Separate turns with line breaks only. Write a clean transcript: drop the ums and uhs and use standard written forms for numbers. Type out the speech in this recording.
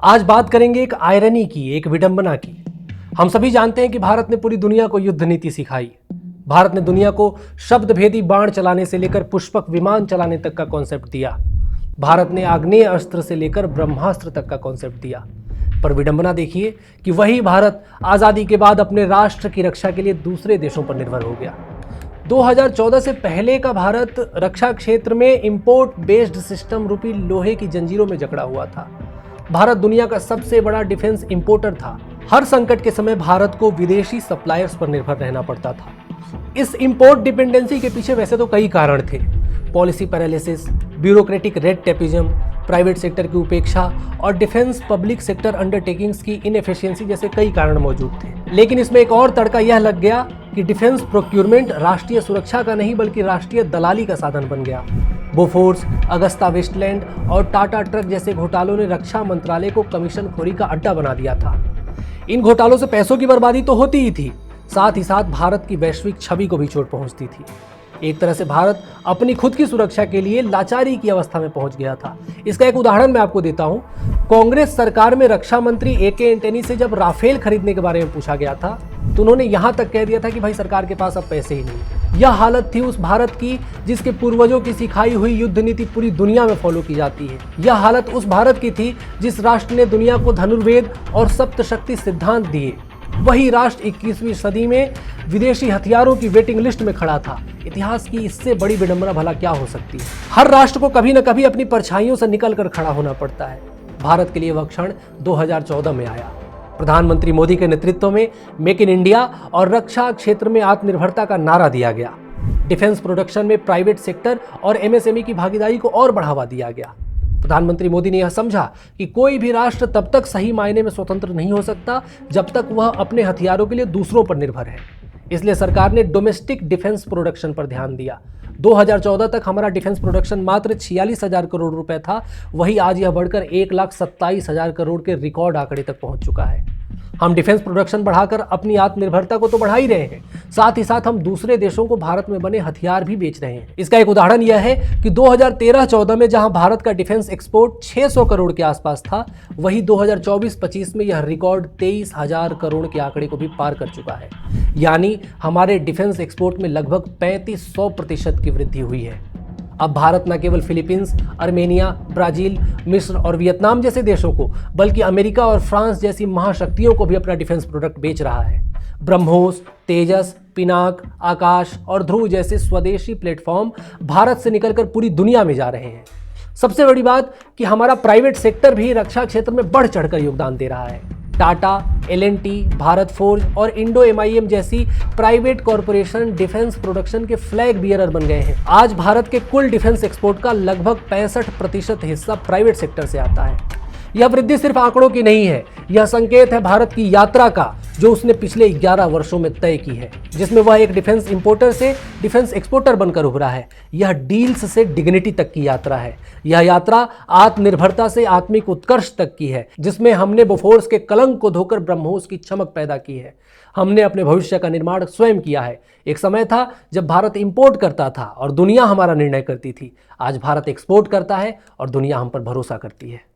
आज बात करेंगे एक आयरनी की, एक विडंबना की। हम सभी जानते हैं कि भारत ने पूरी दुनिया को युद्ध नीति सिखाई। भारत ने दुनिया को शब्द भेदी बाण चलाने से लेकर पुष्पक विमान चलाने तक का कॉन्सेप्ट दिया। भारत ने आग्नेय अस्त्र से लेकर ब्रह्मास्त्र तक का कॉन्सेप्ट दिया। पर विडंबना देखिए कि वही भारत आजादी के बाद अपने राष्ट्र की रक्षा के लिए दूसरे देशों पर निर्भर हो गया। 2014 से पहले का भारत रक्षा क्षेत्र में इंपोर्ट बेस्ड सिस्टम रूपी लोहे की जंजीरों में जकड़ा हुआ था। भारत दुनिया का सबसे बड़ा डिफेंस इंपोर्टर था। हर संकट के समय भारत को विदेशी सप्लायर्स पर निर्भर रहना पड़ता था। इस इंपोर्ट डिपेंडेंसी के पीछे वैसे तो कई कारण थे। Policy paralysis, bureaucratic red tapism, private sector की उपेक्षा और डिफेंस पब्लिक सेक्टर अंडरटेकिंग्स की इनएफिशिएंसी जैसे कई कारण मौजूद थे। लेकिन इसमें एक और तड़का यह लग गया कि डिफेंस प्रोक्यूरमेंट राष्ट्रीय सुरक्षा का नहीं बल्कि राष्ट्रीय दलाली का साधन बन गया। बोफोर्स, अगस्ता वेस्टलैंड और टाटा ट्रक जैसे घोटालों ने रक्षा मंत्रालय को कमीशन खोरी का अड्डा बना दिया था। इन घोटालों से पैसों की बर्बादी तो होती ही थी, साथ ही साथ भारत की वैश्विक छवि को भी चोट पहुंचती थी। एक तरह से भारत अपनी खुद की सुरक्षा के लिए लाचारी की अवस्था में पहुंच गया था। इसका एक उदाहरण मैं आपको देता हूं। कांग्रेस सरकार में रक्षा मंत्री ए.के. एंटनी से जब राफेल खरीदने के बारे में पूछा गया था तो उन्होंने यहां तक कह दिया था कि भाई सरकार के पास अब पैसे ही नहीं। यह हालत थी उस भारत की जिसके पूर्वजों की सिखाई हुई युद्ध नीति पूरी दुनिया में फॉलो की जाती है। यह हालत उस भारत की थी जिस राष्ट्र ने दुनिया को धनुर्वेद और सप्तशक्ति सिद्धांत दिए। वही राष्ट्र 21वीं सदी में विदेशी हथियारों की वेटिंग लिस्ट में खड़ा था। इतिहास की इससे बड़ी विडंबना भला क्या हो सकती है। हर राष्ट्र को कभी न कभी अपनी परछाइयों से निकलकर खड़ा होना पड़ता है। भारत के लिए वह क्षण 2014 में आया। प्रधानमंत्री मोदी के नेतृत्व में मेक इन इंडिया और रक्षा क्षेत्र में आत्मनिर्भरता का नारा दिया गया। डिफेंस प्रोडक्शन में प्राइवेट सेक्टर और एमएसएमई की भागीदारी को और बढ़ावा दिया गया। प्रधानमंत्री मोदी ने यह समझा कि कोई भी राष्ट्र तब तक सही मायने में स्वतंत्र नहीं हो सकता जब तक वह अपने हथियारों के लिए दूसरों पर निर्भर है। इसलिए सरकार ने डोमेस्टिक डिफेंस प्रोडक्शन पर ध्यान दिया। 2014 तक हमारा डिफेंस प्रोडक्शन मात्र 46,000 करोड़ रुपए था, वही आज यह बढ़कर 1,27,000 करोड़ के रिकॉर्ड आंकड़े तक पहुंच चुका है। हम डिफेंस प्रोडक्शन बढ़ाकर अपनी आत्मनिर्भरता को तो बढ़ा ही रहे हैं, साथ ही साथ हम दूसरे देशों को भारत में बने हथियार भी बेच रहे हैं। इसका एक उदाहरण यह है कि 2013-14 में जहां भारत का डिफेंस एक्सपोर्ट 600 करोड़ के आसपास था, वही 2024-25 में यह रिकॉर्ड 23,000 करोड़ के आंकड़े को भी पार कर चुका है। यानी हमारे डिफेंस एक्सपोर्ट में लगभग 3500% की वृद्धि हुई है। अब भारत न केवल फिलीपींस, अर्मेनिया, ब्राजील, मिस्र और वियतनाम जैसे देशों को बल्कि अमेरिका और फ्रांस जैसी महाशक्तियों को भी अपना डिफेंस प्रोडक्ट बेच रहा है। ब्रह्मोस, तेजस, पिनाक, आकाश और ध्रुव जैसे स्वदेशी प्लेटफॉर्म भारत से निकलकर पूरी दुनिया में जा रहे हैं। सबसे बड़ी बात कि हमारा प्राइवेट सेक्टर भी रक्षा क्षेत्र में बढ़ चढ़कर योगदान दे रहा है। टाटा, एल&टी, भारत फोर्ज और इंडो एमआईएम जैसी प्राइवेट कॉरपोरेशन डिफेंस प्रोडक्शन के फ्लैग बियरर बन गए हैं। आज भारत के कुल डिफेंस एक्सपोर्ट का लगभग 65% हिस्सा प्राइवेट सेक्टर से आता है। यह वृद्धि सिर्फ आंकड़ों की नहीं है, यह संकेत है भारत की यात्रा का जो उसने पिछले 11 वर्षों में तय की है, जिसमें वह एक डिफेंस इंपोर्टर से डिफेंस एक्सपोर्टर बनकर उभरा है। यह डील्स से डिग्निटी तक की यात्रा है। यह यात्रा आत्मनिर्भरता से आत्मिक उत्कर्ष तक की है, जिसमें हमने बोफोर्स के कलंक को धोकर ब्रह्मोस की चमक पैदा की है। हमने अपने भविष्य का निर्माण स्वयं किया है। एक समय था जब भारत इंपोर्ट करता था और दुनिया हमारा निर्णय करती थी। आज भारत एक्सपोर्ट करता है और दुनिया हम पर भरोसा करती है।